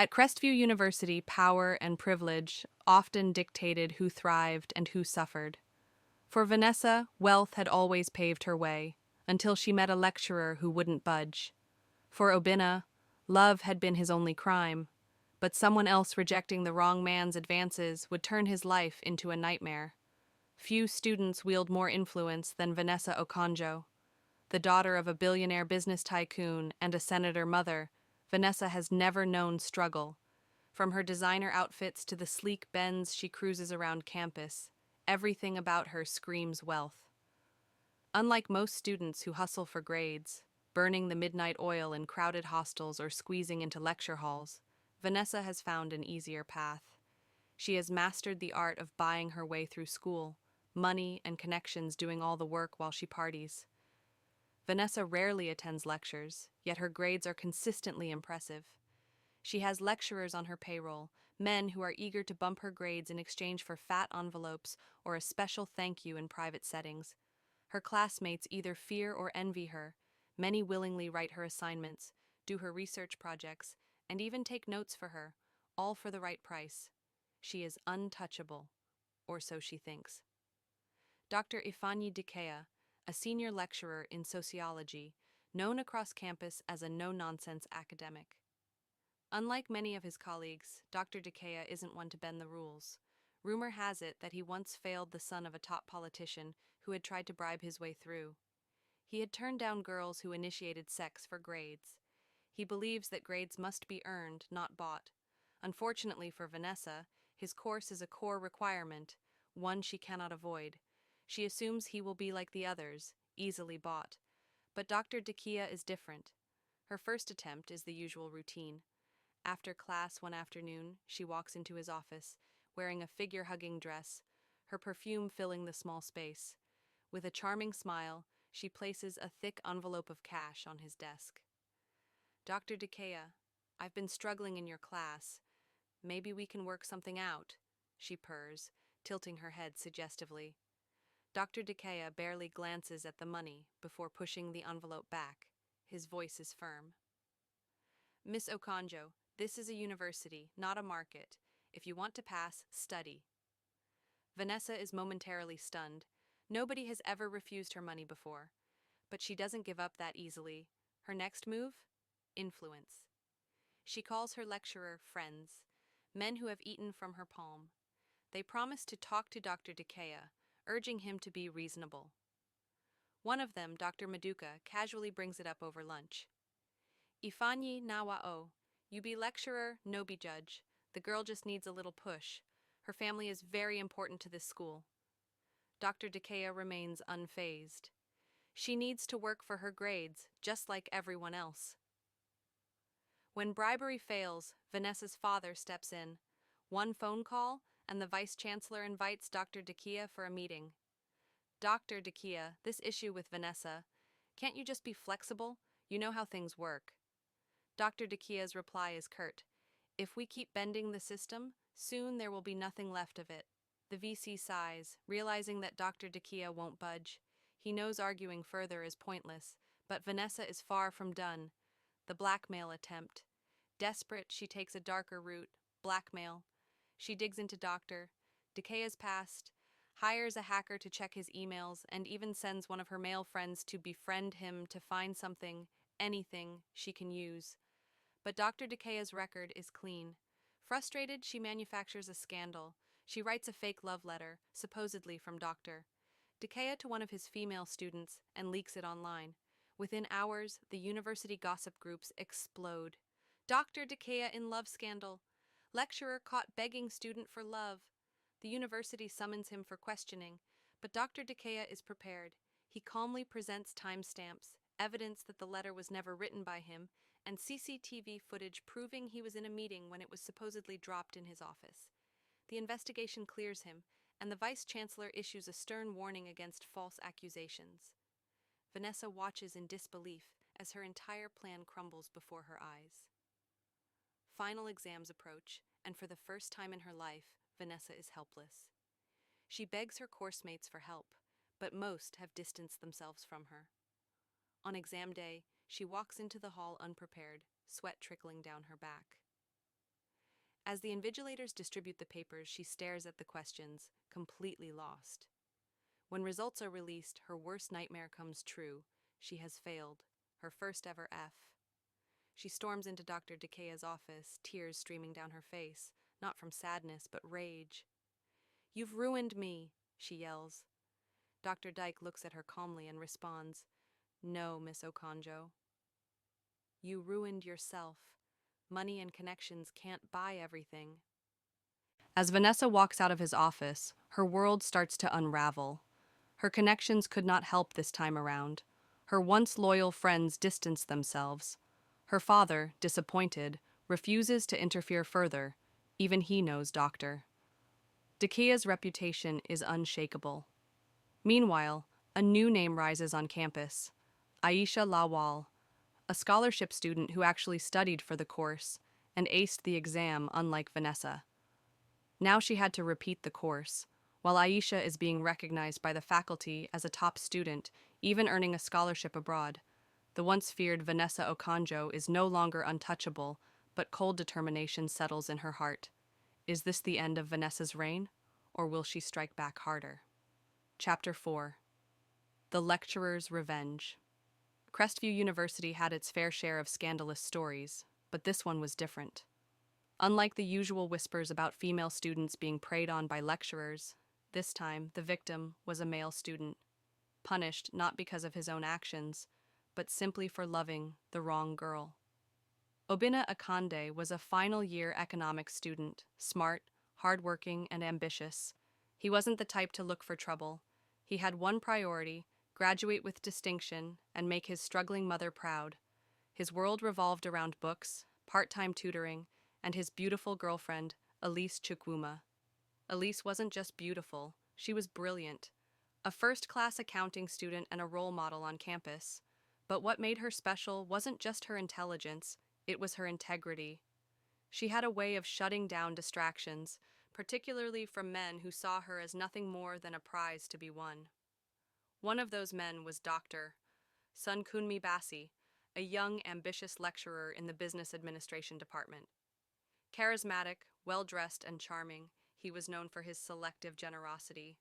At Crestview University, power and privilege often dictated who thrived and who suffered. For Vanessa, wealth had always paved her way, until she met a lecturer who wouldn't budge. For Obinna, love had been his only crime, but someone else rejecting the wrong man's advances would turn his life into a nightmare. Few students wield more influence than Vanessa Okonjo. The daughter of a billionaire business tycoon and a senator mother, Vanessa has never known struggle. From her designer outfits to the sleek Benz she cruises around campus, everything about her screams wealth. Unlike most students who hustle for grades, burning the midnight oil in crowded hostels or squeezing into lecture halls, Vanessa has found an easier path. She has mastered the art of buying her way through school, money and connections doing all the work while she parties. Vanessa rarely attends lectures, yet her grades are consistently impressive. She has lecturers on her payroll, men who are eager to bump her grades in exchange for fat envelopes or a special thank you in private settings. Her classmates either fear or envy her. Many willingly write her assignments, do her research projects, and even take notes for her, all for the right price. She is untouchable, or so she thinks. Dr. Ifeanyi Dike, a senior lecturer in sociology, known across campus as a no-nonsense academic. Unlike many of his colleagues, Dr. Dike isn't one to bend the rules. Rumor has it that he once failed the son of a top politician who had tried to bribe his way through. He had turned down girls who initiated sex for grades. He believes that grades must be earned, not bought. Unfortunately for Vanessa, his course is a core requirement, one she cannot avoid. She assumes he will be like the others, easily bought. But Dr. Dakia is different. Her first attempt is the usual routine. After class one afternoon, she walks into his office, wearing a figure-hugging dress, her perfume filling the small space. With a charming smile, she places a thick envelope of cash on his desk. Dr. Dikea, I've been struggling in your class. Maybe we can work something out, she purrs, tilting her head suggestively. Dr. Dikea barely glances at the money before pushing the envelope back. His voice is firm. Miss Okonjo, this is a university, not a market. If you want to pass, study. Vanessa is momentarily stunned. Nobody has ever refused her money before. But she doesn't give up that easily. Her next move? Influence. She calls her lecturer friends, men who have eaten from her palm. They promise to talk to Dr. Dikea, urging him to be reasonable. One of them, Dr. Maduka, casually brings it up over lunch. Ifeanyi Nawao, you be lecturer, no be judge. The girl just needs a little push. Her family is very important to this school. Dr. Dikea remains unfazed. She needs to work for her grades, just like everyone else. When bribery fails, Vanessa's father steps in. One phone call, and the vice-chancellor invites Dr. Dikea for a meeting. Dr. Dikea, this issue with Vanessa, can't you just be flexible? You know how things work. Dr. Dikea's reply is curt. If we keep bending the system, soon there will be nothing left of it. The VC sighs, realizing that Dr. Dikea won't budge. He knows arguing further is pointless, but Vanessa is far from done. The blackmail attempt. Desperate, she takes a darker route, blackmail. She digs into Dr. Dikea's past, hires a hacker to check his emails, and even sends one of her male friends to befriend him to find something, anything, she can use. But Dr. Dikea's record is clean. Frustrated, she manufactures a scandal. She writes a fake love letter, supposedly from Dr. Dikea to one of his female students, and leaks it online. Within hours, the university gossip groups explode. Dr. Dikea in love scandal. Lecturer caught begging student for love. The university summons him for questioning, but Dr. Dikea is prepared. He calmly presents timestamps, evidence that the letter was never written by him, and CCTV footage proving he was in a meeting when it was supposedly dropped in his office. The investigation clears him, and the vice-chancellor issues a stern warning against false accusations. Vanessa watches in disbelief as her entire plan crumbles before her eyes. Final exams approach, and for the first time in her life, Vanessa is helpless. She begs her course mates for help, but most have distanced themselves from her. On exam day, she walks into the hall unprepared, sweat trickling down her back. As the invigilators distribute the papers, she stares at the questions, completely lost. When results are released, her worst nightmare comes true. She has failed, her first ever F. She storms into Dr. Dike's office, tears streaming down her face, not from sadness, but rage. "You've ruined me," she yells. Dr. Dike looks at her calmly and responds, "No, Miss Okonjo. You ruined yourself. Money and connections can't buy everything." As Vanessa walks out of his office, her world starts to unravel. Her connections could not help this time around. Her once loyal friends distance themselves. Her father, disappointed, refuses to interfere further. Even he knows Doctor. Dikea's reputation is unshakable. Meanwhile, a new name rises on campus, Aisha Lawal, a scholarship student who actually studied for the course and aced the exam unlike Vanessa. Now she had to repeat the course, while Aisha is being recognized by the faculty as a top student, even earning a scholarship abroad. The once feared Vanessa Okonjo is no longer untouchable, but cold determination settles in her heart. Is this the end of Vanessa's reign, or will she strike back harder? Chapter 4. The Lecturer's Revenge. Crestview University had its fair share of scandalous stories, but this one was different. Unlike the usual whispers about female students being preyed on by lecturers, this time the victim was a male student, punished not because of his own actions, but simply for loving the wrong girl. Obinna Akande was a final-year economics student, smart, hardworking, and ambitious. He wasn't the type to look for trouble. He had one priority: graduate with distinction and make his struggling mother proud. His world revolved around books, part-time tutoring, and his beautiful girlfriend, Elise Chukwuma. Elise wasn't just beautiful, she was brilliant. A first-class accounting student and a role model on campus. But what made her special wasn't just her intelligence, it was her integrity. She had a way of shutting down distractions, particularly from men who saw her as nothing more than a prize to be won. One of those men was Dr. Sunkunmi Bassi, a young, ambitious lecturer in the business administration department. Charismatic, well-dressed, and charming, he was known for his selective generosity.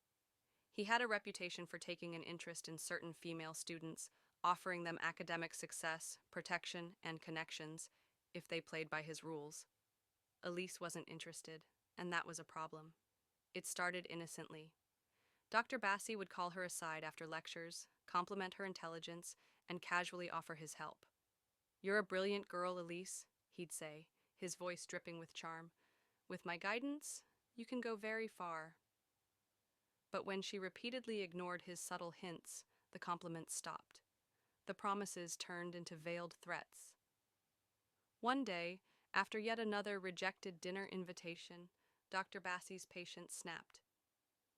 He had a reputation for taking an interest in certain female students, offering them academic success, protection, and connections if they played by his rules. Elise wasn't interested, and that was a problem. It started innocently. Dr. Bassi would call her aside after lectures, compliment her intelligence, and casually offer his help. "You're a brilliant girl, Elise," he'd say, his voice dripping with charm. "With my guidance, you can go very far." But when she repeatedly ignored his subtle hints, the compliments stopped. The promises turned into veiled threats. One day, after yet another rejected dinner invitation, Dr. Bassi's patience snapped.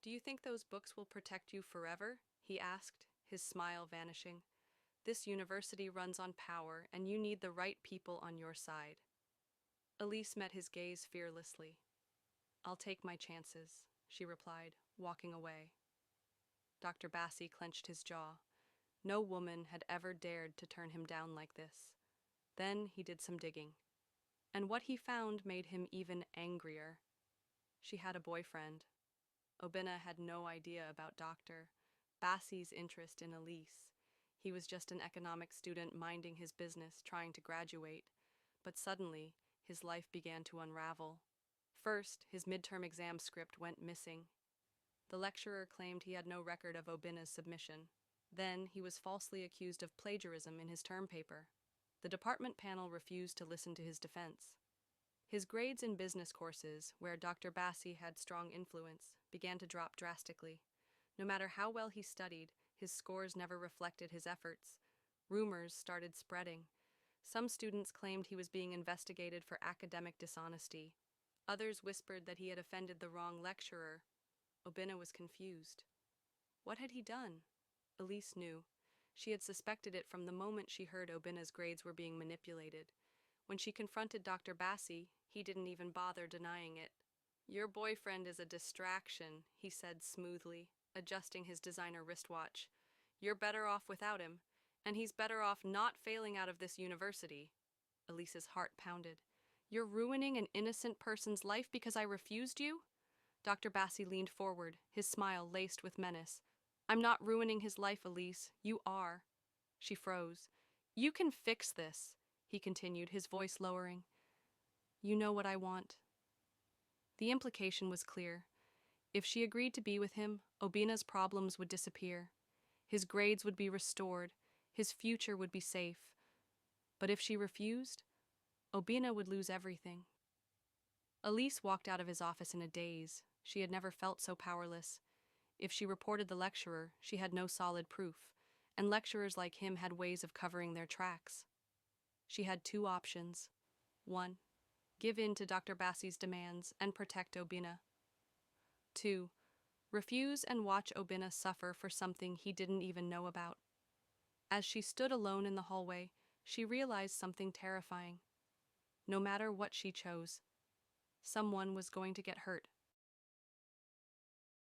"Do you think those books will protect you forever?" he asked, his smile vanishing. "This university runs on power, and you need the right people on your side." Elise met his gaze fearlessly. "I'll take my chances," she replied, walking away. Dr. Bassi clenched his jaw. No woman had ever dared to turn him down like this. Then he did some digging. And what he found made him even angrier. She had a boyfriend. Obinna had no idea about Dr. Bassi's interest in Elise. He was just an economics student minding his business, trying to graduate. But suddenly, his life began to unravel. First, his midterm exam script went missing. The lecturer claimed he had no record of Obinna's submission. Then, he was falsely accused of plagiarism in his term paper. The department panel refused to listen to his defense. His grades in business courses, where Dr. Bassi had strong influence, began to drop drastically. No matter how well he studied, his scores never reflected his efforts. Rumors started spreading. Some students claimed he was being investigated for academic dishonesty. Others whispered that he had offended the wrong lecturer. Obinna was confused. What had he done? Elise knew. She had suspected it from the moment she heard Obinna's grades were being manipulated. When she confronted Dr. Bassi, he didn't even bother denying it. "Your boyfriend is a distraction," he said smoothly, adjusting his designer wristwatch. "You're better off without him, and he's better off not failing out of this university." Elise's heart pounded. You're ruining an innocent person's life because I refused you? Dr. Bassi leaned forward, his smile laced with menace. I'm not ruining his life, Elise. You are. She froze. You can fix this, he continued, his voice lowering. You know what I want. The implication was clear. If she agreed to be with him, Obina's problems would disappear. His grades would be restored. His future would be safe. But if she refused, Obina would lose everything. Elise walked out of his office in a daze. She had never felt so powerless. If she reported the lecturer, she had no solid proof, and lecturers like him had ways of covering their tracks. She had two options. 1. Give in to Dr. Bassi's demands and protect Obina. 2. Refuse and watch Obina suffer for something he didn't even know about. As she stood alone in the hallway, she realized something terrifying. No matter what she chose, someone was going to get hurt.